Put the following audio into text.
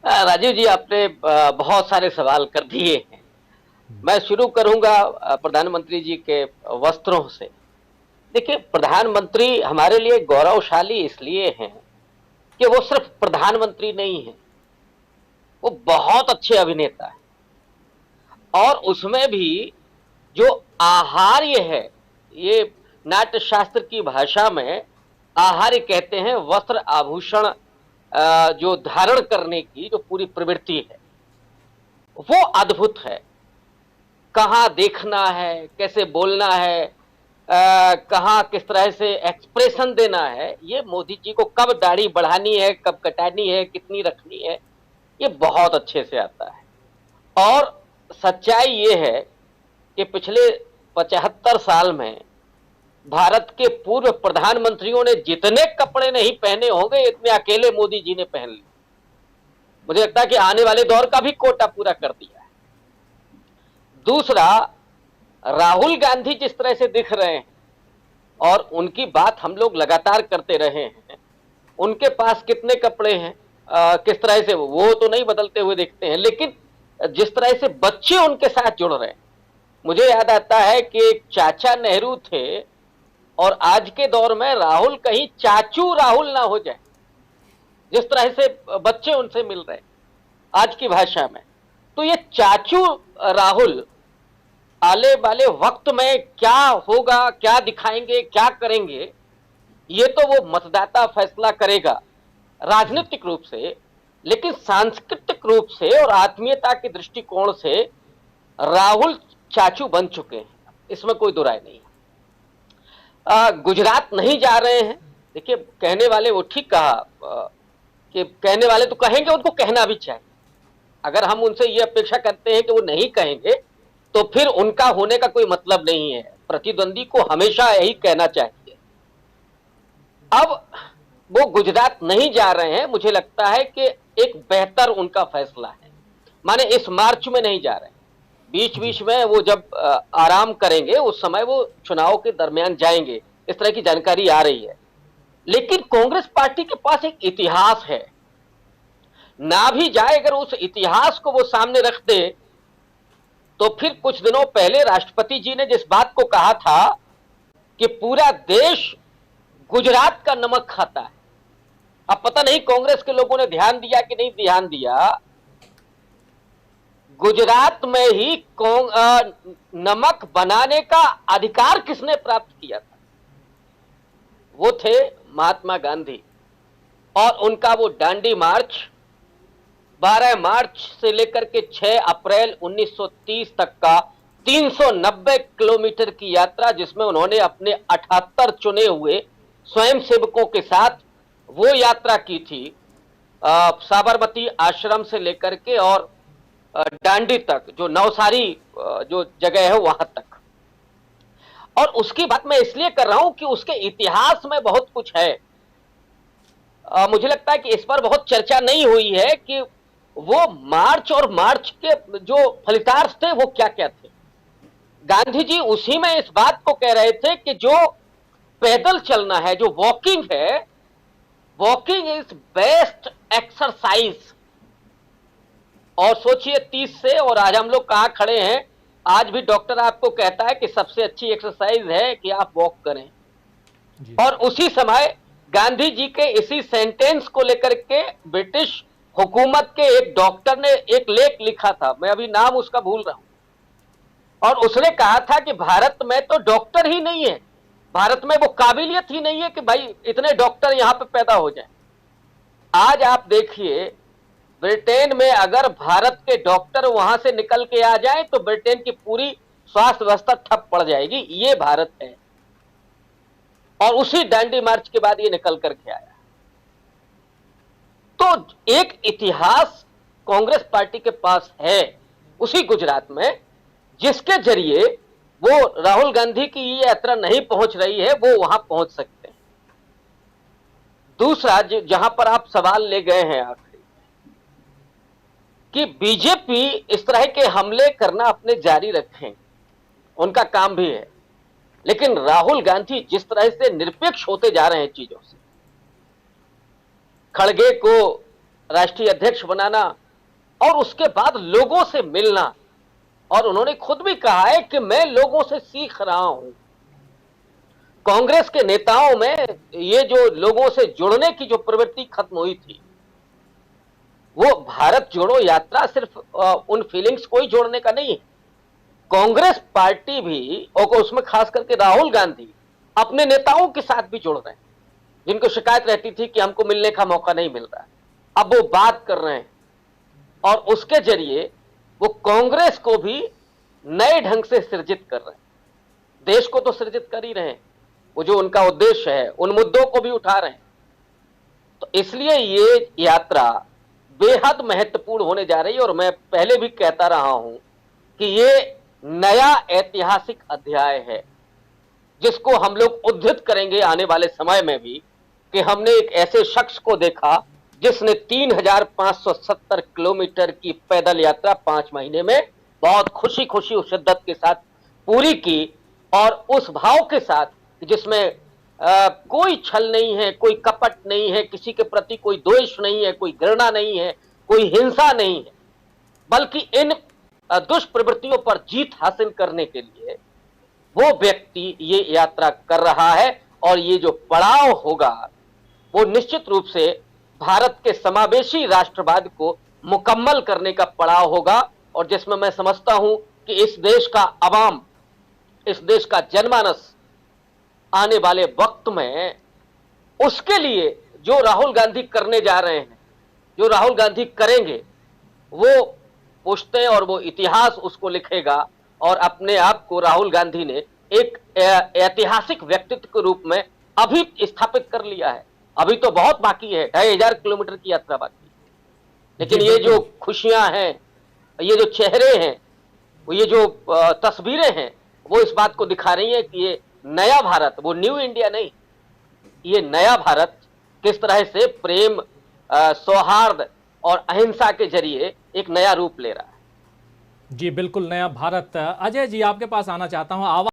राजीव जी, आपने बहुत सारे सवाल कर दिए हैं। मैं शुरू करूंगा प्रधानमंत्री जी के वस्त्रों से। देखिए, प्रधानमंत्री हमारे लिए गौरवशाली इसलिए हैं कि वो सिर्फ प्रधानमंत्री नहीं है, वो बहुत अच्छे अभिनेता है। और उसमें भी जो आहार्य है, ये नाट्य शास्त्र की भाषा में आहार्य कहते हैं वस्त्र आभूषण जो धारण करने की जो पूरी प्रवृत्ति है, वो अद्भुत है। कहाँ देखना है, कैसे बोलना है, कहाँ किस तरह से एक्सप्रेशन देना है, ये मोदी जी को कब दाढ़ी बढ़ानी है, कब कटानी है, कितनी रखनी है, ये बहुत अच्छे से आता है। और सच्चाई ये है कि पिछले 75 साल में भारत के पूर्व प्रधानमंत्रियों ने जितने कपड़े नहीं पहने होंगे, इतने अकेले मोदी जी ने पहन लिए। मुझे लगता है कि आने वाले दौर का भी कोटा पूरा कर दिया है। दूसरा, राहुल गांधी जिस तरह से दिख रहे हैं और उनकी बात हम लोग लगातार करते रहे हैं, उनके पास कितने कपड़े हैं, किस तरह से वो तो नहीं बदलते हुए दिखते हैं, लेकिन जिस तरह से बच्चे उनके साथ जुड़ रहे हैं। मुझे याद आता है कि एक चाचा नेहरू थे और आज के दौर में राहुल कहीं चाचू राहुल ना हो जाए, जिस तरह से बच्चे उनसे मिल रहे हैं आज की भाषा में। तो ये चाचू राहुल आने वाले वक्त में क्या होगा, क्या दिखाएंगे, क्या करेंगे, ये तो वो मतदाता फैसला करेगा राजनीतिक रूप से। लेकिन सांस्कृतिक रूप से और आत्मीयता के दृष्टिकोण से राहुल चाचू बन चुके हैं, इसमें कोई दो राय नहीं है। गुजरात नहीं जा रहे हैं। देखिए, कहने वाले वो ठीक कहा कि कहने वाले तो कहेंगे, उनको कहना भी चाहिए। अगर हम उनसे ये अपेक्षा करते हैं कि वो नहीं कहेंगे, तो फिर उनका होने का कोई मतलब नहीं है। प्रतिद्वंदी को हमेशा यही कहना चाहिए। अब वो गुजरात नहीं जा रहे हैं, मुझे लगता है कि एक बेहतर उनका फैसला है। माने इस मार्च में नहीं जा रहे हैं, बीच जी। बीच में वो जब आराम करेंगे उस समय वो चुनाव के दरमियान जाएंगे, इस तरह की जानकारी आ रही है। लेकिन कांग्रेस पार्टी के पास एक इतिहास है, ना भी जाए अगर उस इतिहास को वो सामने रख दे, तो फिर कुछ दिनों पहले राष्ट्रपति जी ने जिस बात को कहा था कि पूरा देश गुजरात का नमक खाता है। अब पता नहीं कांग्रेस के लोगों ने ध्यान दिया कि नहीं ध्यान दिया, गुजरात में ही नमक बनाने का अधिकार किसने प्राप्त किया था? वो थे महात्मा गांधी। और उनका वो दांडी मार्च 12 मार्च से लेकर के 6 अप्रैल 1930 तक का 390 किलोमीटर की यात्रा, जिसमें उन्होंने अपने 78 चुने हुए स्वयंसेवकों के साथ वो यात्रा की थी, साबरमती आश्रम से लेकर के और डांडी तक, जो नवसारी जो जगह है वहां तक। और उसकी बात मैं इसलिए कर रहा हूं कि उसके इतिहास में बहुत कुछ है। मुझे लगता है कि इस पर बहुत चर्चा नहीं हुई है कि वो मार्च और मार्च के जो फलितार्थ थे वो क्या क्या थे। गांधी जी उसी में इस बात को कह रहे थे कि जो पैदल चलना है, जो वॉकिंग है, वॉकिंग इज बेस्ट एक्सरसाइज। और सोचिए 30 से और आज हम लोग कहां खड़े हैं। आज भी डॉक्टर आपको कहता है कि सबसे अच्छी एक्सरसाइज है कि आप वॉक करें। जी। और उसी समय गांधी जी के इसी सेंटेंस को लेकर के ब्रिटिश हुकूमत के एक डॉक्टर ने एक लेख लिखा था, मैं अभी नाम उसका भूल रहा हूं। और उसने कहा था कि भारत में तो डॉक्टर ही नहीं है, भारत में वो काबिलियत ही नहीं है कि भाई इतने डॉक्टर यहां पे पैदा हो जाएं। आज आप देखिए, ब्रिटेन में अगर भारत के डॉक्टर वहां से निकल के आ जाएं तो ब्रिटेन की पूरी स्वास्थ्य व्यवस्था ठप पड़ जाएगी। ये भारत है। और उसी दांडी मार्च के बाद ये निकल करके आया। तो एक इतिहास कांग्रेस पार्टी के पास है उसी गुजरात में, जिसके जरिए वो राहुल गांधी की ये यात्रा नहीं पहुंच रही है, वो वहां पहुंच सकते हैं। दूसरा, जहां पर आप सवाल ले गए हैं आखिरी, कि बीजेपी इस तरह के हमले करना अपने जारी रखें, उनका काम भी है। लेकिन राहुल गांधी जिस तरह से निरपेक्ष होते जा रहे हैं चीजों से, खड़गे को राष्ट्रीय अध्यक्ष बनाना और उसके बाद लोगों से मिलना। और उन्होंने खुद भी कहा है कि मैं लोगों से सीख रहा हूं। कांग्रेस के नेताओं में ये जो लोगों से जुड़ने की जो प्रवृत्ति खत्म हुई थी, वो भारत जोड़ो यात्रा सिर्फ उन फीलिंग्स को ही जोड़ने का नहीं है। कांग्रेस पार्टी भी, और उसमें खास करके राहुल गांधी अपने नेताओं के साथ भी जुड़ रहे हैं, जिनको शिकायत रहती थी कि हमको मिलने का मौका नहीं मिल रहा है। अब वो बात कर रहे हैं और उसके जरिए वो कांग्रेस को भी नए ढंग से सृजित कर रहे हैं। देश को तो सृजित कर ही रहे हैं, वो जो उनका उद्देश्य है उन मुद्दों को भी उठा रहे हैं। तो इसलिए ये यात्रा बेहद महत्वपूर्ण होने जा रही है। और मैं पहले भी कहता रहा हूं कि ये नया ऐतिहासिक अध्याय है, जिसको हम लोग उद्धृत करेंगे आने वाले समय में भी, कि हमने एक ऐसे शख्स को देखा जिसने 3570 किलोमीटर की पैदल यात्रा 5 महीने में बहुत खुशी खुशी और शिद्दत के साथ पूरी की, और उस भाव के साथ जिसमें कोई छल नहीं है, कोई कपट नहीं है, किसी के प्रति कोई द्वेष नहीं है, कोई घृणा नहीं है, कोई हिंसा नहीं है, बल्कि इन दुष्प्रवृत्तियों पर जीत हासिल करने के लिए वो व्यक्ति ये यात्रा कर रहा है। और ये जो पड़ाव होगा वो निश्चित रूप से भारत के समावेशी राष्ट्रवाद को मुकम्मल करने का पड़ाव होगा, और जिसमें मैं समझता हूं कि इस देश का अवाम, इस देश का जनमानस आने वाले वक्त में उसके लिए जो राहुल गांधी करने जा रहे हैं, जो राहुल गांधी करेंगे, वो पुश्तें और वो इतिहास उसको लिखेगा। और अपने आप को राहुल गांधी ने एक ऐतिहासिक व्यक्तित्व के रूप में अभी स्थापित कर लिया है। अभी तो बहुत बाकी है, 2500 किलोमीटर की यात्रा बाकी है, लेकिन ये जो खुशियां हैं, ये जो चेहरे हैं, ये जो तस्वीरें हैं, वो इस बात को दिखा रही है कि ये नया भारत, वो न्यू इंडिया नहीं, ये नया भारत किस तरह से प्रेम, सौहार्द और अहिंसा के जरिए एक नया रूप ले रहा है। जी बिल्कुल, नया भारत। अजय जी, आपके पास आना चाहता हूं।